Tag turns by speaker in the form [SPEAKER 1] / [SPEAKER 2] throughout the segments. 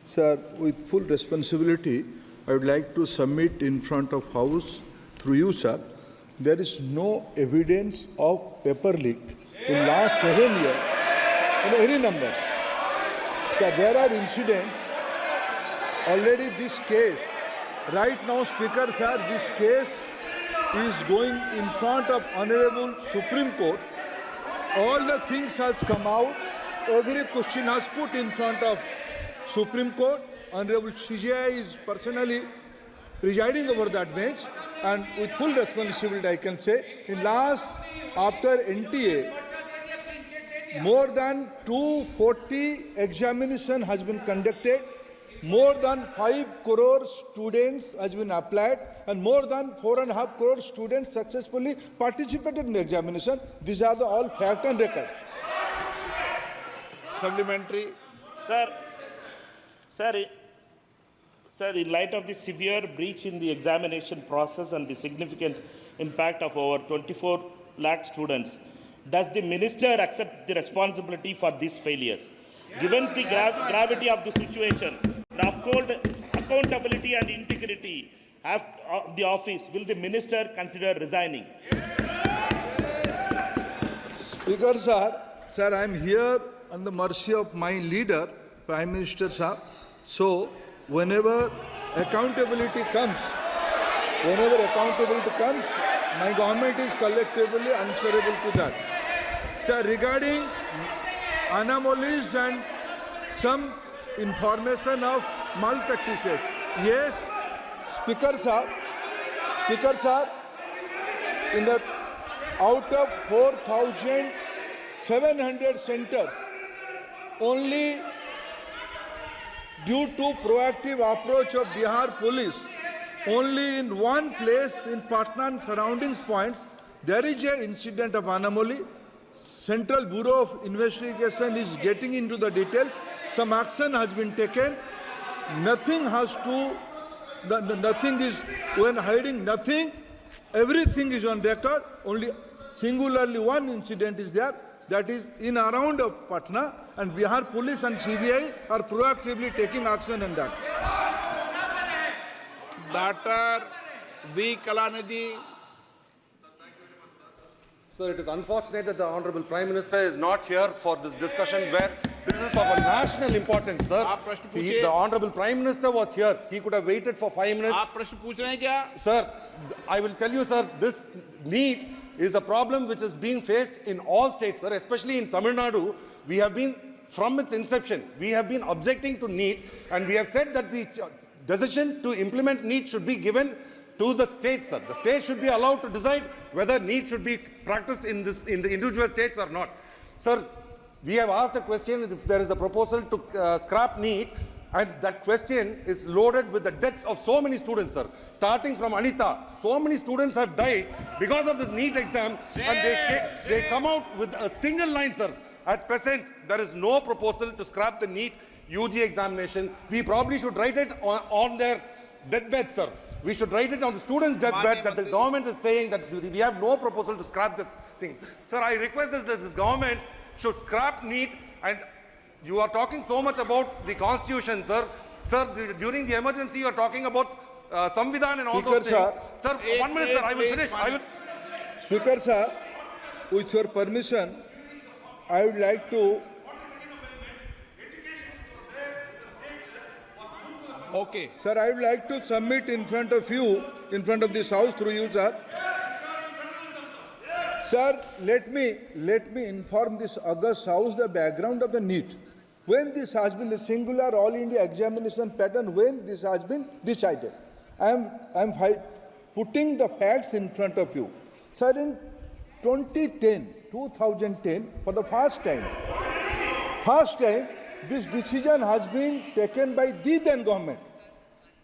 [SPEAKER 1] Sir, with full responsibility, I would like to submit in front of House, through you, sir, there is no evidence of paper leak in last 7 years in any numbers. So there are incidents, already this case, right now, Speaker, sir, this case is going in front of Honorable Supreme Court. All the things has come out, every question has put in front of Supreme Court. Honorable CJI is personally presiding over that bench, and with full responsibility I can say, in last, after NTA, more than 240 examination has been conducted, more than 5 crore students has been applied, and more than 4.5 crore students successfully participated in the examination. These are the all fact and records.
[SPEAKER 2] Supplementary. Sir, in light of the severe breach in the examination process and the significant impact of over 24 lakh students, does the Minister accept the responsibility for these failures? Given the gravity of the situation, the uphold accountability and integrity of the office, will the Minister consider resigning?
[SPEAKER 1] Speaker, sir, I am here on the mercy of my leader, Prime Minister, sir. So, whenever accountability comes, my government is collectively answerable to that. Sir, regarding anomalies and some information of malpractices, yes, Speaker, sir, in the out of 4,700 centers, only due to proactive approach of Bihar police, only in one place in Patna and surroundings points, there is an incident of anomaly. Central Bureau of Investigation is getting into the details. Some action has been taken. Nothing is, when hiding nothing, everything is on record. Only singularly one incident is there. That is in around of Patna, and Bihar police and CBI are proactively taking action on that.
[SPEAKER 2] Dr. V. Kalanidhi.
[SPEAKER 3] Sir, it is unfortunate that the Honorable Prime Minister is not here for this discussion where this is of a national importance, sir. The Honorable Prime Minister was here. He could have waited for 5 minutes. Sir, I will tell you, sir, this need is a problem which is being faced in all states, sir, especially in Tamil Nadu. We have been, from its inception, we have been objecting to NEET, and we have said that the decision to implement NEET should be given to the states, sir. The states should be allowed to decide whether NEET should be practiced in the individual states or not. Sir, we have asked a question if there is a proposal to scrap NEET, and that question is loaded with the deaths of so many students, sir. Starting from Anita, so many students have died because of this NEET exam, and they come out with a single line, sir. At present, there is no proposal to scrap the NEET UG examination. We probably should write it on their deathbed, sir. We should write it on the students' deathbed that the government is saying that we have no proposal to scrap this things. Sir, I request that this government should scrap NEET. And you are talking so much about the Constitution, sir. Sir, during the emergency, you are talking about Samvidhan and all those things. Sir, 1 minute, sir. I will finish.
[SPEAKER 1] Speaker, sir, with your permission, I would like to.
[SPEAKER 2] Okay.
[SPEAKER 1] Sir, I would like to submit in front of you, in front of this House, through you, sir. Sir, let me inform this August House the background of the NEET. When this has been the singular all India examination pattern, when this has been decided. I am putting the facts in front of you. Sir, in 2010, for the first time, this decision has been taken by the then government.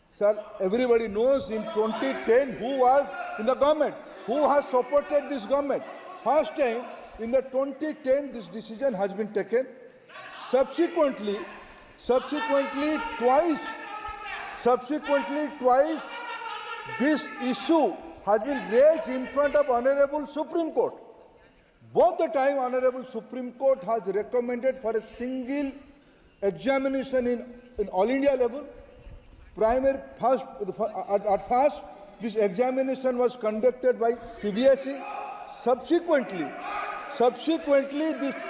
[SPEAKER 1] Sir, everybody knows in 2010 who was in the government, who has supported this government. First time in the 2010 this decision has been taken. Subsequently twice this issue has been raised in front of Honorable Supreme Court. Both the time Honorable Supreme Court has recommended for a single examination in in all India level. Primary first, at first, this examination was conducted by CBSE. Subsequently,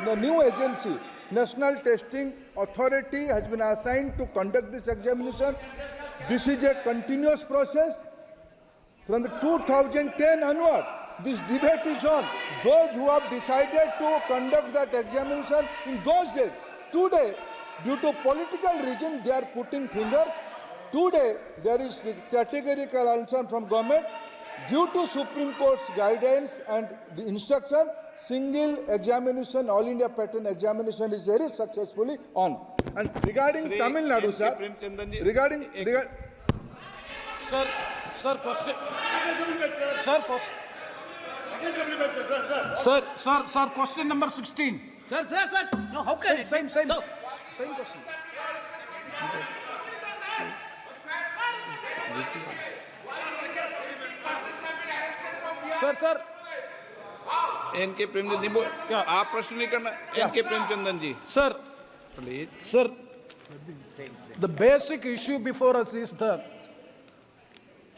[SPEAKER 1] the new agency, National Testing Authority, has been assigned to conduct this examination. This is a continuous process. From the 2010 onward, this debate is on. Those who have decided to conduct that examination in those days, today, due to political reason, they are putting fingers. Today, there is categorical answer from government. Due to Supreme Court's guidance and the instruction, single examination, All India pattern examination is very successfully on. And regarding Tamil Nadu, sir,
[SPEAKER 4] question number 16.
[SPEAKER 5] Sir. No, how can it?
[SPEAKER 4] Same question. Sir.
[SPEAKER 6] N K Premchand ji आप प्रश्न नहीं करना N K Premchandan ji
[SPEAKER 4] Sir,
[SPEAKER 6] please
[SPEAKER 4] Sir, the basic issue before us is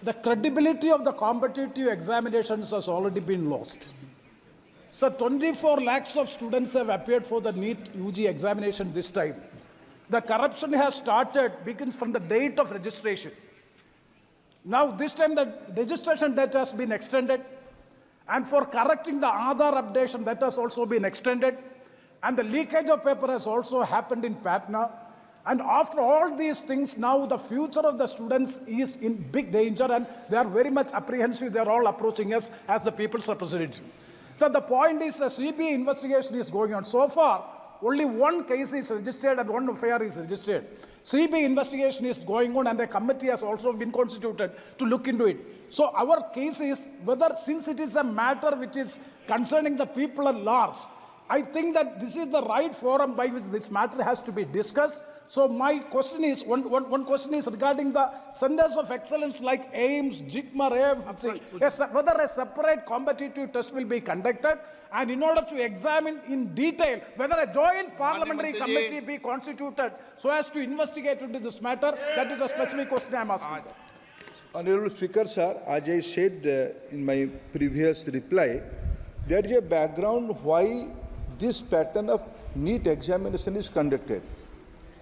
[SPEAKER 4] the credibility of the competitive examinations has already been lost. So 24 lakhs of students have appeared for the NEET UG examination this time. The corruption has started, begins from the date of registration. Now this time the registration date has been extended, and for correcting the Aadhaar updation, that has also been extended, and the leakage of paper has also happened in Patna. And after all these things, now the future of the students is in big danger, and they are very much apprehensive. They are all approaching us as the people's representative. So the point is the CBI investigation is going on. So far, only one case is registered and one affair is registered. CBI investigation is going on, and a committee has also been constituted to look into it. So our case is whether, since it is a matter which is concerning the people at large, I think that this is the right forum by which this matter has to be discussed. So my question is, one question is regarding the centers of excellence like AIMS, JIGMA, AFC, whether a separate competitive test will be conducted, and in order to examine in detail whether a joint parliamentary committee be constituted so as to investigate into this matter. That is a specific question I am asking, sir.
[SPEAKER 1] Honorable Speaker, sir, as I said in my previous reply, there is a background why this pattern of NEET examination is conducted.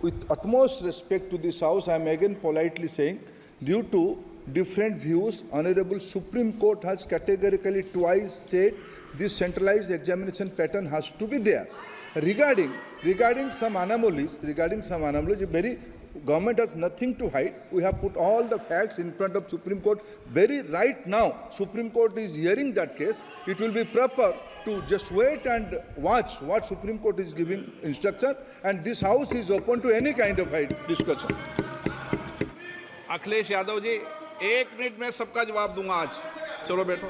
[SPEAKER 1] With utmost respect to this House, I am again politely saying, due to different views, Honorable Supreme Court has categorically twice said this centralized examination pattern has to be there. Regarding some anomalies, very government has nothing to hide. We have put all the facts in front of Supreme Court. Very right now, Supreme Court is hearing that case. It will be proper to just wait and watch what Supreme Court is giving instruction, and this House is open to any kind of discussion.
[SPEAKER 6] Akhilesh Yadav ji 1 minute में सबका जवाब दूंगा आज चलो बैठो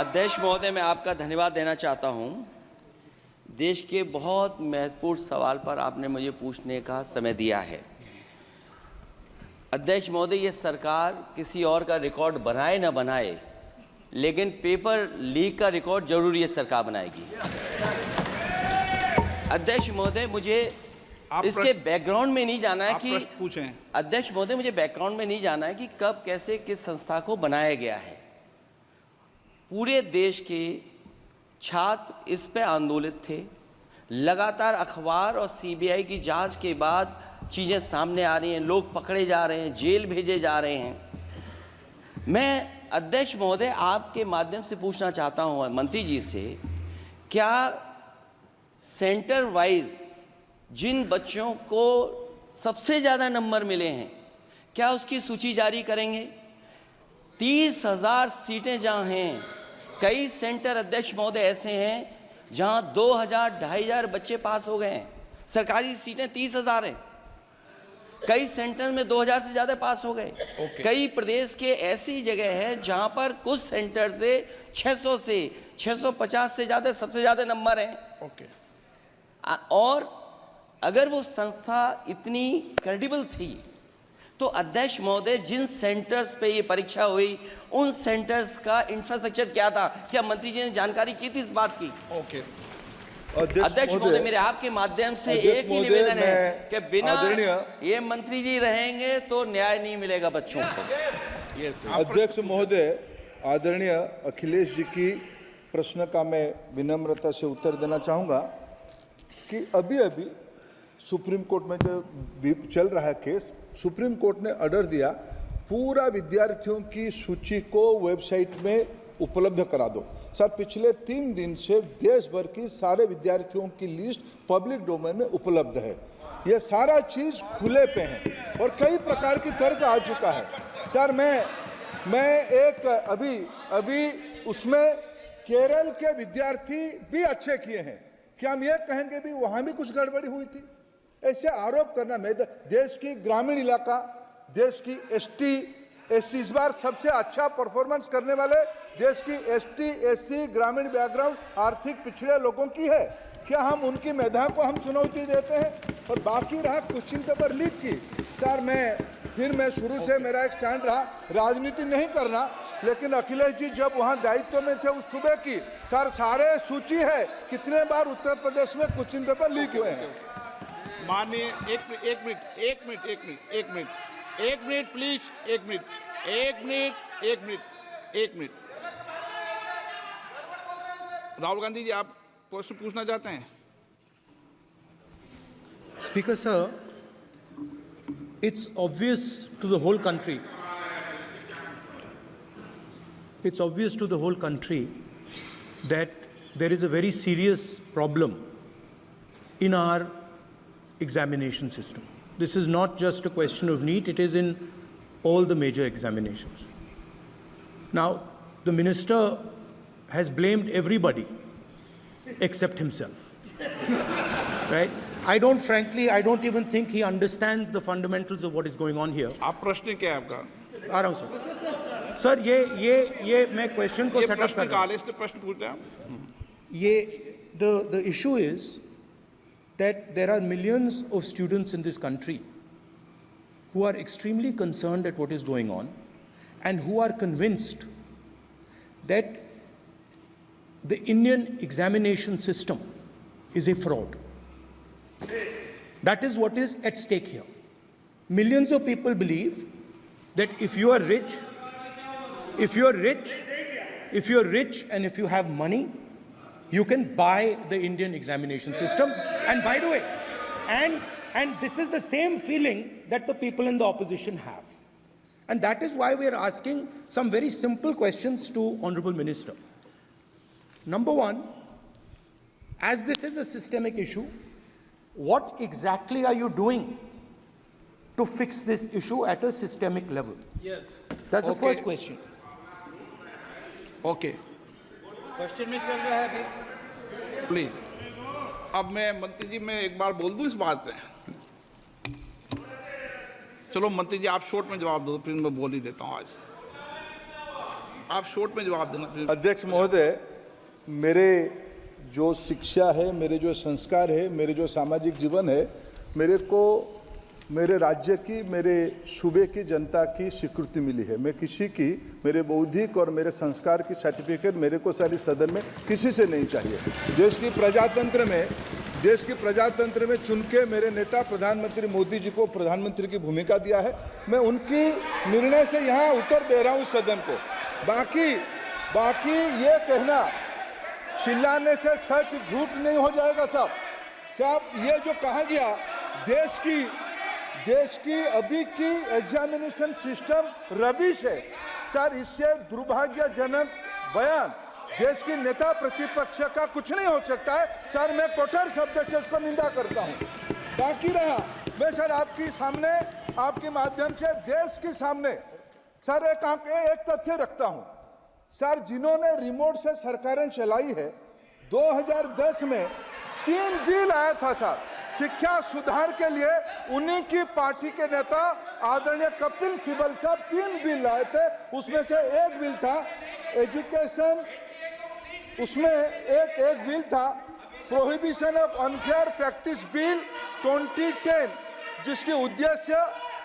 [SPEAKER 5] अध्यक्ष महोदय मैं आपका धन्यवाद देना चाहता हूं देश के बहुत महत्वपूर्ण सवाल पर आपने मुझे पूछने का समय दिया है अध्यक्ष महोदय ये सरकार किसी और का रिकॉर्ड बनाए ना बनाए लेकिन पेपर लीक का रिकॉर्ड जरूर ये सरकार बनाएगी अध्यक्ष महोदय मुझे इसके बैकग्राउंड में नहीं जाना है कि अध्यक्ष महोदय मुझे बैकग्राउंड में नहीं जाना है कि कब कैसे किस संस्था को बनाया गया है पूरे देश के छात्र इस पे आंदोलित थे लगातार अखबार और सीबीआई की जांच के बाद चीज़ें सामने आ रही हैं लोग पकड़े जा रहे हैं जेल भेजे जा रहे हैं मैं अध्यक्ष महोदय आपके माध्यम से पूछना चाहता हूं मंत्री जी से क्या सेंटर वाइज जिन बच्चों को सबसे ज़्यादा नंबर मिले हैं क्या उसकी सूची जारी करेंगे 30,000 सीटें जहां हैं कई सेंटर अध्यक्ष महोदय ऐसे हैं जहां 2,000-2,500 बच्चे पास हो गए हैं सरकारी सीटें 30,000 हैं कई सेंटर में 2000 से ज़्यादा पास हो गए कई प्रदेश के ऐसी जगह है जहां पर कुछ सेंटर से 600 से 650 से ज़्यादा सबसे ज़्यादा नंबर हैं और अगर वो संस्था इतनी क्रेडिबल थी तो अध्यक्ष महोदय जिन सेंटर्स पे ये परीक्षा हुई उन सेंटर्स का इंफ्रास्ट्रक्चर क्या था क्या मंत्री जी ने जानकारी की थी इस बात की अध्यक्ष महोदय, मेरे आपके माध्यम से एक ही निवेदन है कि बिना ये मंत्री जी रहेंगे तो न्याय नहीं मिलेगा बच्चों को।
[SPEAKER 1] अध्यक्ष महोदय, आदरणीय अखिलेश जी की प्रश्न का मैं विनम्रता से उत्तर देना चाहूँगा कि अभी अभी सुप्रीम कोर्ट में जो चल रहा है केस, सुप्रीम कोर्ट ने ऑर्डर दिया पूरा विद्यार्थियों की सूची को वेबसाइट में उपलब्ध करा दो। सर, पिछले 3 दिन से देश भर की सारे विद्यार्थियों की लिस्ट पब्लिक डोमेन में उपलब्ध है। ये सारा चीज़ खुले पे है और कई प्रकार की तर्क आ चुका है। सर, मैं एक अभी उसमें केरल के विद्यार्थी भी अच्छे किए हैं, क्या हम ये कहेंगे भी वहाँ भी कुछ गड़बड़ी हुई थी? ऐसे आरोप करना, मैं देश की ग्रामीण इलाका, देश की एसटी एससी इस बार सबसे अच्छा परफॉर्मेंस करने वाले देश की एसटी एससी ग्रामीण बैकग्राउंड आर्थिक पिछड़े लोगों की है, क्या हम उनकी मेधा को हम चुनौती देते हैं? और बाकी रहा क्वेश्चन पेपर लीक की, सर मैं शुरू से मेरा एक स्टैंड रहा, राजनीति नहीं करना, लेकिन अखिलेश जी जब वहाँ दायित्व में थे उस सूबे की, सर सारे सूची है कितने बार उत्तर प्रदेश में क्वेश्चन पेपर लीक हुए हैं।
[SPEAKER 6] माननीय एक मिनट प्लीज, एक मिनट। राहुल गांधी जी, आप प्रश्न पूछना चाहते हैं?
[SPEAKER 7] Speaker sir, it's obvious to the whole country. It's obvious to the whole country that there is a very serious problem in our examination system. This is not just a question of NEET, it is in all the major examinations. Now, the minister has blamed everybody except himself, right? I don't even think he understands the fundamentals of what is going on here.
[SPEAKER 6] आप प्रश्न क्या है आपका?
[SPEAKER 7] आ रहा हूँ sir. ये मैं question को सेटअप कर रहा हूँ।
[SPEAKER 6] इसलिए प्रश्न पूछते हैं आप।
[SPEAKER 7] The issue is that there are millions of students in this country who are extremely concerned at what is going on and who are convinced that the Indian examination system is a fraud. That is what is at stake here. Millions of people believe that if you are rich and if you have money, you can buy the Indian examination system. And by the way, and this is the same feeling that the people in the opposition have. And that is why we are asking some very simple questions to Honorable Minister. Number one, as this is a systemic issue, what exactly are you doing to fix this issue at a systemic level?
[SPEAKER 4] Yes.
[SPEAKER 7] That's the first question.
[SPEAKER 6] Okay,
[SPEAKER 4] question में चल रहा है अभी।
[SPEAKER 6] Please. अब मैं मंत्री जी, मैं एक बार बोल दूं इस बात पे? चलो मंत्री जी, आप शॉर्ट में जवाब दो, फिर मैं बोल ही देता हूं। आज आप शॉर्ट में जवाब देना।
[SPEAKER 1] अध्यक्ष महोदय, मेरे जो शिक्षा है, मेरे जो संस्कार है, मेरे जो सामाजिक जीवन है, मेरे को मेरे राज्य की, मेरे सूबे की जनता की स्वीकृति मिली है। मैं किसी की, मेरे बौद्धिक और मेरे संस्कार की सर्टिफिकेट मेरे को सारी सदन में किसी से नहीं चाहिए। देश की प्रजातंत्र में चुन के मेरे नेता प्रधानमंत्री मोदी जी को प्रधानमंत्री की भूमिका दिया है। मैं उनकी निर्णय से यहाँ उत्तर दे रहा हूँ सदन को। बाकी ये कहना चिल्लाने से सच झूठ नहीं हो जाएगा साहब। ये जो कहा गया देश की अभी की एग्जामिनेशन सिस्टम रबिश है सर, इससे दुर्भाग्यजनक बयान देश की नेता प्रतिपक्ष का कुछ नहीं हो सकता है सर। मैं कठोर शब्द से उसको निंदा करता हूं। बाकी रहा, मैं सर आपके सामने, आपके माध्यम से देश के सामने सर एक तथ्य रखता हूं सर। जिन्होंने रिमोट से सरकारें चलाई है, 2010 में 3 बिल आया था सर शिक्षा सुधार के लिए। उन्हीं की पार्टी के नेता आदरणीय कपिल सिब्बल साहब 3 बिल लाए थे। उसमें से एक बिल था एजुकेशन, उसमें एक बिल था prohibition of unfair practice bill 2010, जिसकी उद्देश्य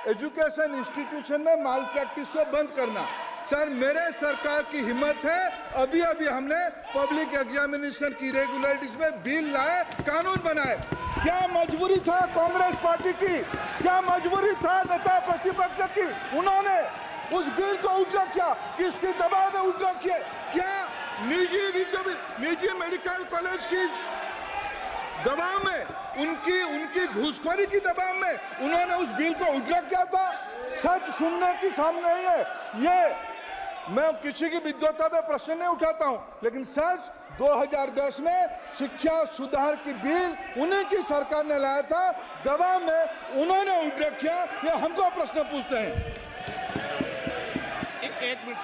[SPEAKER 1] एजुकेशन इंस्टीट्यूशन में माल प्रैक्टिस को बंद करना। सर मेरे सरकार की हिम्मत है, अभी अभी हमने पब्लिक एग्जामिनेशन की रेगुलरिटीज में बिल लाए, कानून बनाए। क्या मजबूरी था कांग्रेस पार्टी की, क्या मजबूरी था नेता प्रतिपक्ष की? उन्होंने उस बिल को उल्टा किया, किसके दबाव में उल्टा किया? क्या निजी मेडिकल कॉलेज की दबाव में, उनकी घूसखोरी की दबाव में उन्होंने उस बिल को उल्टा किया था? सच सुनने की सामने नहीं है ये। मैं किसी की विद्वता पे प्रश्न नहीं उठाता हूं, लेकिन सच 2010 में शिक्षा सुधार की बिल उन्हीं की सरकार ने लाया था, दबाव में उन्होंने उल्टा किया। ये हमको प्रश्न पूछते हैं।
[SPEAKER 6] एक मिनट,